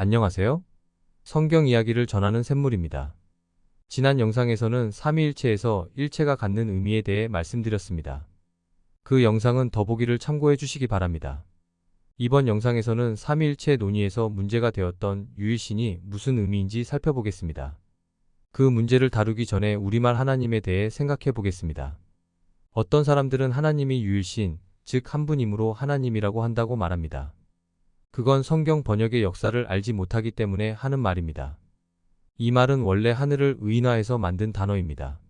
안녕하세요. 성경 이야기를 전하는 샘물입니다. 지난 영상에서는 삼위일체에서 일체가 갖는 의미에 대해 말씀드렸습니다. 그 영상은 더보기를 참고해 주시기 바랍니다. 이번 영상에서는 삼위일체 논의에서 문제가 되었던 유일신이 무슨 의미인지 살펴보겠습니다. 그 문제를 다루기 전에 우리말 하나님에 대해 생각해 보겠습니다. 어떤 사람들은 하나님이 유일신, 즉 한 분이므로 하나님이라고 한다고 말합니다. 그건 성경 번역의 역사를 알지 못하기 때문에 하는 말입니다. 이 말은 원래 하늘을 의인화해서 만든 단어입니다.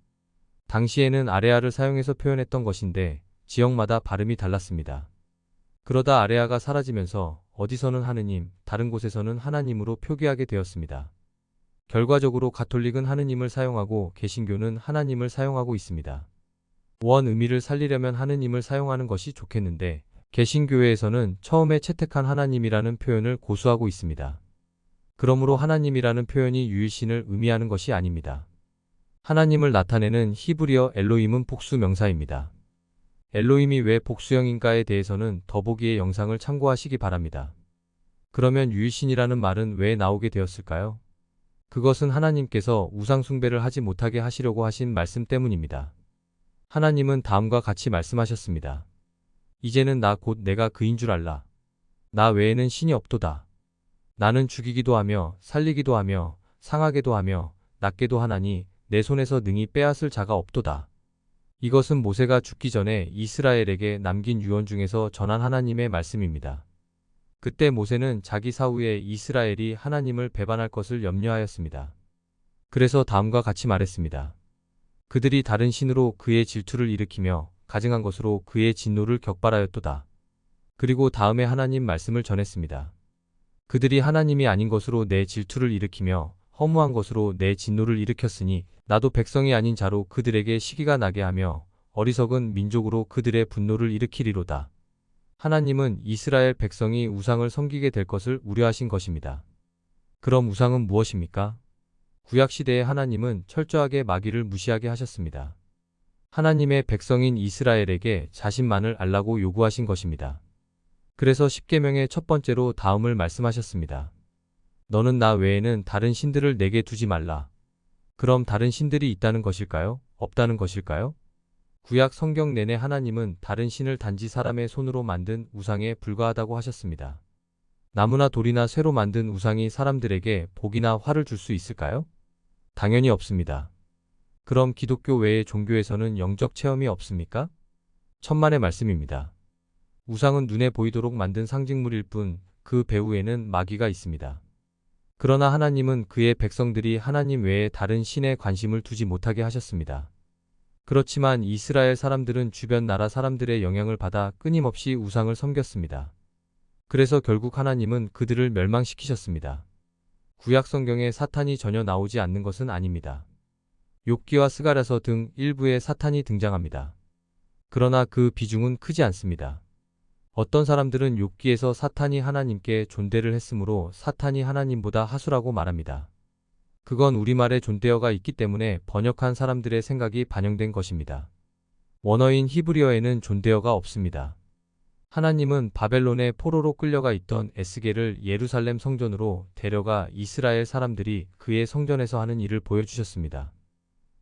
당시에는 아레아를 사용해서 표현했던 것인데 지역마다 발음이 달랐습니다. 그러다 아레아가 사라지면서 어디서는 하느님, 다른 곳에서는 하나님으로 표기하게 되었습니다. 결과적으로 가톨릭은 하느님을 사용하고 개신교는 하나님을 사용하고 있습니다. 원 의미를 살리려면 하느님을 사용하는 것이 좋겠는데 개신교회에서는 처음에 채택한 하나님이라는 표현을 고수하고 있습니다. 그러므로 하나님이라는 표현이 유일신을 의미하는 것이 아닙니다. 하나님을 나타내는 히브리어 엘로힘은 복수 명사입니다. 엘로힘이 왜 복수형인가에 대해서는 더보기의 영상을 참고하시기 바랍니다. 그러면 유일신이라는 말은 왜 나오게 되었을까요? 그것은 하나님께서 우상 숭배를 하지 못하게 하시려고 하신 말씀 때문입니다. 하나님은 다음과 같이 말씀하셨습니다. 이제는 나 곧 내가 그인 줄 알라. 나 외에는 신이 없도다. 나는 죽이기도 하며 살리기도 하며 상하게도 하며 낫게도 하나니 내 손에서 능히 빼앗을 자가 없도다. 이것은 모세가 죽기 전에 이스라엘에게 남긴 유언 중에서 전한 하나님의 말씀입니다. 그때 모세는 자기 사후에 이스라엘이 하나님을 배반할 것을 염려하였습니다. 그래서 다음과 같이 말했습니다. 그들이 다른 신으로 그의 질투를 일으키며 가증한 것으로 그의 진노를 격발하였도다. 그리고 다음에 하나님 말씀을 전했습니다. 그들이 하나님이 아닌 것으로 내 질투를 일으키며 허무한 것으로 내 진노를 일으켰으니 나도 백성이 아닌 자로 그들에게 시기가 나게 하며 어리석은 민족으로 그들의 분노를 일으키리로다. 하나님은 이스라엘 백성이 우상을 섬기게 될 것을 우려하신 것입니다. 그럼 우상은 무엇입니까? 구약시대의 하나님은 철저하게 마귀를 무시하게 하셨습니다. 하나님의 백성인 이스라엘에게 자신만을 알라고 요구하신 것입니다. 그래서 십계명의 첫 번째로 다음을 말씀하셨습니다. 너는 나 외에는 다른 신들을 내게 두지 말라. 그럼 다른 신들이 있다는 것일까요? 없다는 것일까요? 구약 성경 내내 하나님은 다른 신을 단지 사람의 손으로 만든 우상에 불과하다고 하셨습니다. 나무나 돌이나 쇠로 만든 우상이 사람들에게 복이나 화를 줄 수 있을까요? 당연히 없습니다. 그럼 기독교 외의 종교에서는 영적 체험이 없습니까? 천만의 말씀입니다. 우상은 눈에 보이도록 만든 상징물일 뿐 그 배후에는 마귀가 있습니다. 그러나 하나님은 그의 백성들이 하나님 외에 다른 신에 관심을 두지 못하게 하셨습니다. 그렇지만 이스라엘 사람들은 주변 나라 사람들의 영향을 받아 끊임없이 우상을 섬겼습니다. 그래서 결국 하나님은 그들을 멸망시키셨습니다. 구약 성경에 사탄이 전혀 나오지 않는 것은 아닙니다. 욥기와 스가랴서 등 일부에 사탄이 등장합니다. 그러나 그 비중은 크지 않습니다. 어떤 사람들은 욥기에서 사탄이 하나님께 존대를 했으므로 사탄이 하나님보다 하수라고 말합니다. 그건 우리말에 존대어가 있기 때문에 번역한 사람들의 생각이 반영된 것입니다. 원어인 히브리어에는 존대어가 없습니다. 하나님은 바벨론의 포로로 끌려가 있던 에스겔을 예루살렘 성전으로 데려가 이스라엘 사람들이 그의 성전에서 하는 일을 보여주셨습니다.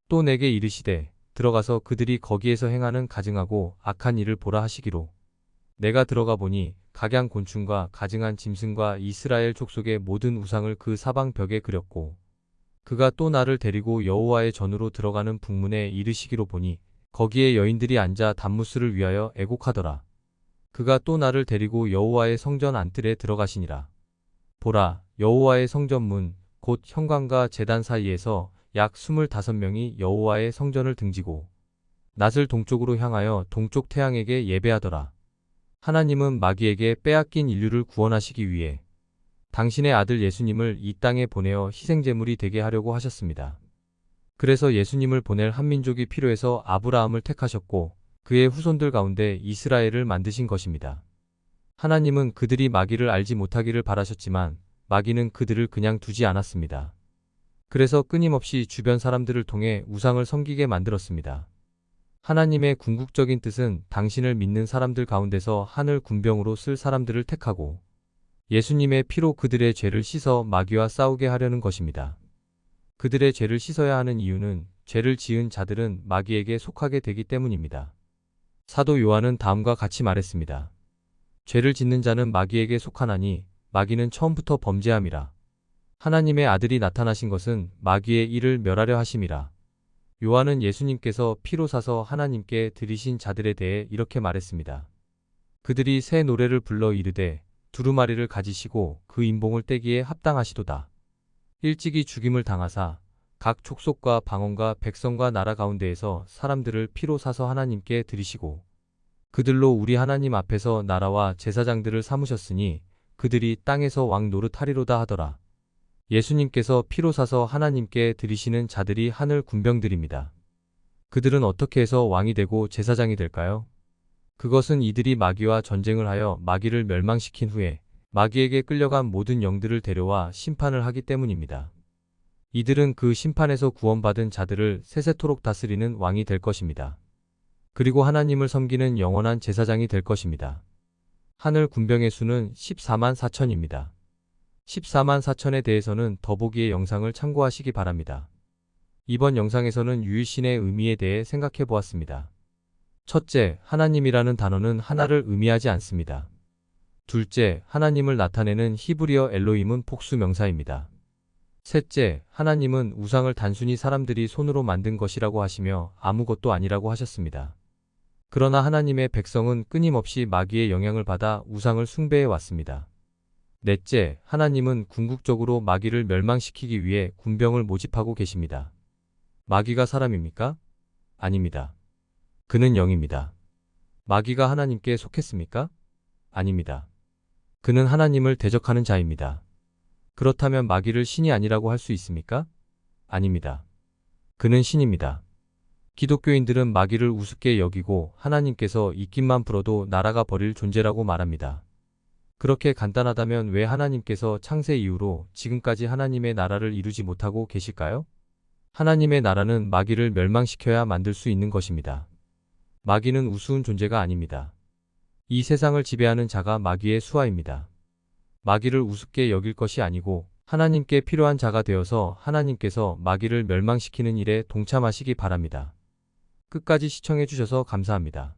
또 내게 이르시되 들어가서 그들이 거기에서 행하는 가증하고 악한 일을 보라 하시기로 내가 들어가 보니 각양 곤충과 가증한 짐승과 이스라엘 족속의 모든 우상을 그 사방 벽에 그렸고 그가 또 나를 데리고 여호와의 전으로 들어가는 북문에 이르시기로 보니 거기에 여인들이 앉아 단무스를 위하여 애곡하더라. 그가 또 나를 데리고 여호와의 성전 안뜰에 들어가시니라. 보라, 여호와의 성전문 곧 현관과 제단 사이에서 약 25명이 여호와의 성전을 등지고 낫을 동쪽으로 향하여 동쪽 태양에게 예배하더라. 하나님은 마귀에게 빼앗긴 인류를 구원하시기 위해 당신의 아들 예수님을 이 땅에 보내어 희생제물이 되게 하려고 하셨습니다. 그래서 예수님을 보낼 한 민족이 필요해서 아브라함을 택하셨고 그의 후손들 가운데 이스라엘을 만드신 것입니다. 하나님은 그들이 마귀를 알지 못하기를 바라셨지만 마귀는 그들을 그냥 두지 않았습니다. 그래서 끊임없이 주변 사람들을 통해 우상을 섬기게 만들었습니다. 하나님의 궁극적인 뜻은 당신을 믿는 사람들 가운데서 하늘 군병으로 쓸 사람들을 택하고 예수님의 피로 그들의 죄를 씻어 마귀와 싸우게 하려는 것입니다. 그들의 죄를 씻어야 하는 이유는 죄를 지은 자들은 마귀에게 속하게 되기 때문입니다. 사도 요한은 다음과 같이 말했습니다. 죄를 짓는 자는 마귀에게 속하나니 마귀는 처음부터 범죄함이라. 하나님의 아들이 나타나신 것은 마귀의 일을 멸하려 하심이라. 요한은 예수님께서 피로 사서 하나님께 드리신 자들에 대해 이렇게 말했습니다. 그들이 새 노래를 불러 이르되 두루마리를 가지시고 그 인봉을 떼기에 합당하시도다. 일찍이 죽임을 당하사 각 족속과 방언과 백성과 나라 가운데에서 사람들을 피로 사서 하나님께 드리시고 그들로 우리 하나님 앞에서 나라와 제사장들을 삼으셨으니 그들이 땅에서 왕 노릇하리로다 하더라. 예수님께서 피로 사서 하나님께 드리시는 자들이 하늘 군병들입니다. 그들은 어떻게 해서 왕이 되고 제사장이 될까요? 그것은 이들이 마귀와 전쟁을 하여 마귀를 멸망시킨 후에 마귀에게 끌려간 모든 영들을 데려와 심판을 하기 때문입니다. 이들은 그 심판에서 구원받은 자들을 세세토록 다스리는 왕이 될 것입니다. 그리고 하나님을 섬기는 영원한 제사장이 될 것입니다. 하늘 군병의 수는 14만 4천입니다. 14만 4천에 대해서는 더보기의 영상을 참고하시기 바랍니다. 이번 영상에서는 유일신의 의미에 대해 생각해 보았습니다. 첫째, 하나님이라는 단어는 하나를 의미하지 않습니다. 둘째, 하나님을 나타내는 히브리어 엘로힘은 복수 명사입니다. 셋째, 하나님은 우상을 단순히 사람들이 손으로 만든 것이라고 하시며 아무것도 아니라고 하셨습니다. 그러나 하나님의 백성은 끊임없이 마귀의 영향을 받아 우상을 숭배해 왔습니다. 넷째, 하나님은 궁극적으로 마귀를 멸망시키기 위해 군병을 모집하고 계십니다. 마귀가 사람입니까? 아닙니다. 그는 영입니다. 마귀가 하나님께 속했습니까? 아닙니다. 그는 하나님을 대적하는 자입니다. 그렇다면 마귀를 신이 아니라고 할 수 있습니까? 아닙니다. 그는 신입니다. 기독교인들은 마귀를 우습게 여기고 하나님께서 입김만 불어도 나라가 버릴 존재라고 말합니다. 그렇게 간단하다면 왜 하나님께서 창세 이후로 지금까지 하나님의 나라를 이루지 못하고 계실까요? 하나님의 나라는 마귀를 멸망시켜야 만들 수 있는 것입니다. 마귀는 우스운 존재가 아닙니다. 이 세상을 지배하는 자가 마귀의 수하입니다. 마귀를 우습게 여길 것이 아니고 하나님께 필요한 자가 되어서 하나님께서 마귀를 멸망시키는 일에 동참하시기 바랍니다. 끝까지 시청해 주셔서 감사합니다.